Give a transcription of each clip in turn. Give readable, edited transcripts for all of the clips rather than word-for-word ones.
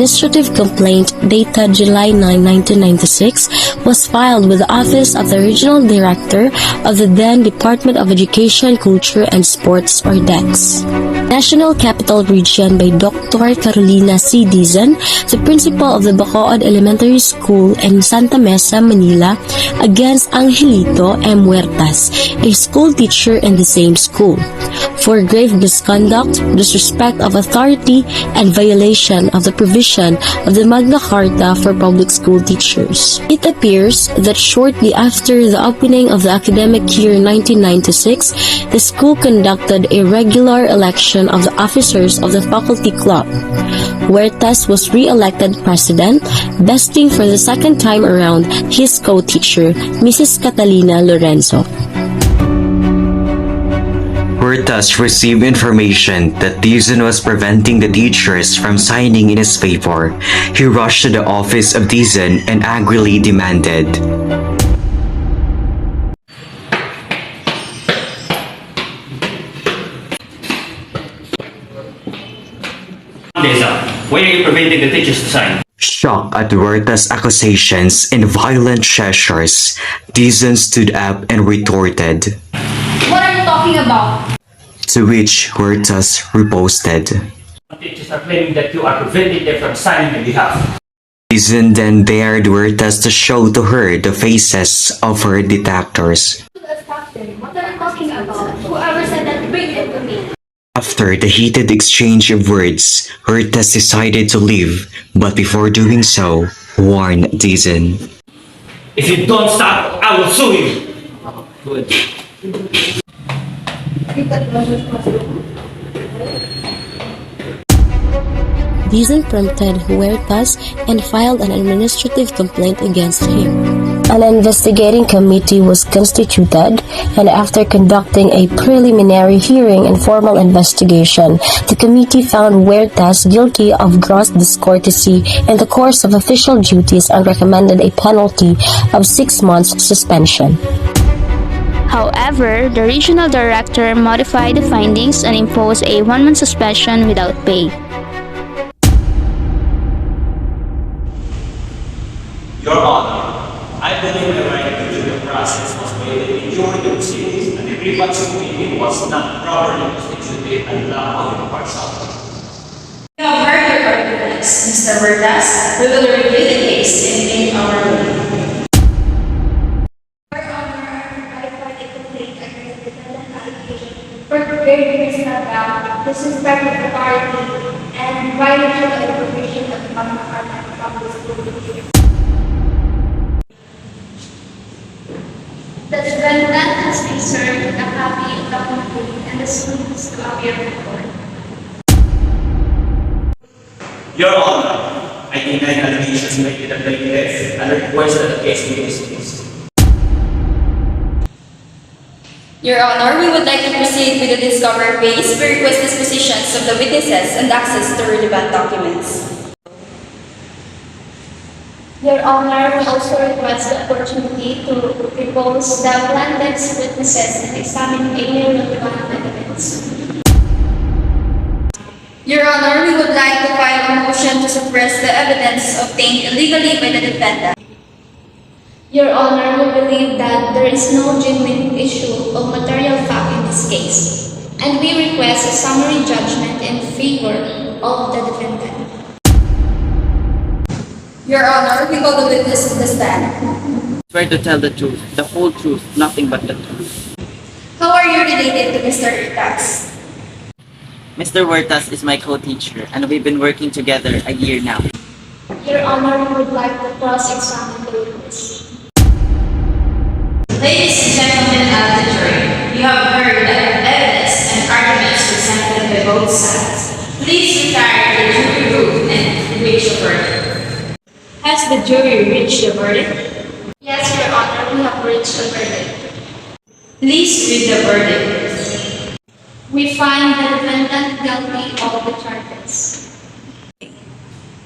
administrative complaint dated July 9, 1996 was filed with the Office of the Regional Director of the then Department of Education, Culture and Sports, or DEX. National Capital Region by Dr. Carolina C. DIZON, the principal of the Bacood Elementary School in Santa Mesa, Manila, against Angelito M. Huertas, a school teacher in the same school, for grave misconduct, disrespect of authority, and violation of the provision of the Magna Carta for public school teachers. It appears that shortly after the opening of the academic year 1996, the school conducted a regular election of the officers of the faculty club. Huertas was re-elected president, besting for the second time around his co-teacher, Mrs. Catalina Lorenzo. Huertas received information that DIZON was preventing the teachers from signing in his favor. He rushed to the office of DIZON and angrily demanded, DIZON, why are you preventing the teachers to sign? Shocked at Huertas' accusations and violent gestures, DIZON stood up and retorted. What are you talking about? To which Huertas riposted. Teachers are claiming that you are preventing them from signing on behalf. DIZON then dared Huertas to show to her the faces of her detractors. What are you talking about? Whoever said that, bring it to me. After the heated exchange of words, Huertas decided to leave, but before doing so, warned DIZON. If you don't stop, I will sue you. Good. DIZON prompted Huertas and filed an administrative complaint against him. An investigating committee was constituted, and after conducting a preliminary hearing and formal investigation, the committee found Huertas guilty of gross discourtesy in the course of official duties and recommended a penalty of 6 months suspension. However, the regional director modified the findings and imposed a 1-month suspension without pay. Your Honor, I believe the right to due process was violated during the proceedings and the grievance opinion was not properly constituted and not impartial. You have heard your arguments, Mr. Huertas. We will review the case and make our ruling. Your Honor, I filed a complaint against the defendant allegation for grave misconduct, disrespect of authority, and violation of the provision of the Magna Carta for public school teachers. The defendant has been served a copy of the complaint and assumes to appear before. Your Honor, I deny the allegations made to the plaintiff and request that the case be dismissed. Your Honor, we would like to proceed with the discovery phase. We request dispositions of the witnesses and access to relevant documents. Your Honor, we also request the opportunity to propose the plaintiff's witnesses and examine any relevant evidence. Your Honor, we would like to file a motion to suppress the evidence obtained illegally by the defendant. Your Honor, we believe that there is no genuine issue of material fact in this case, and we request a summary judgment in favor of the defendant. Your Honor, we call the witness to the stand. Swear to tell the truth, the whole truth, nothing but the truth. How are you related to Mr. Huertas? Mr. Huertas is my co-teacher and we've been working together a year now. Your Honor, we would like to cross-examine the witness. Ladies and gentlemen of the jury, you have heard the evidence and arguments presented by both sides. Please retire to the jury room and reach a verdict. Has the jury reached a verdict? Yes, Your Honor, we have reached a verdict. Please read the verdict. We find the defendant guilty of the charges.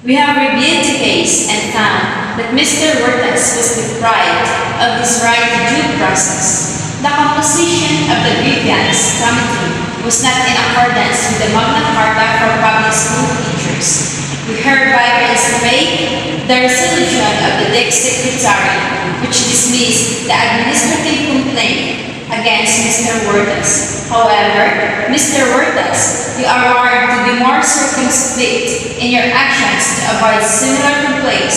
We have reviewed the case and found that Mr. Huertas was deprived of his right to due process. The composition of the grievance committee was not in accordance with the Magna Carta for public school teachers. We hereby consummate the resolution of the DIC Secretary, which dismissed the administrative complaint against Mr. Huertas. However, Mr. Huertas, you are warned to be more circumspect in your actions to avoid similar complaints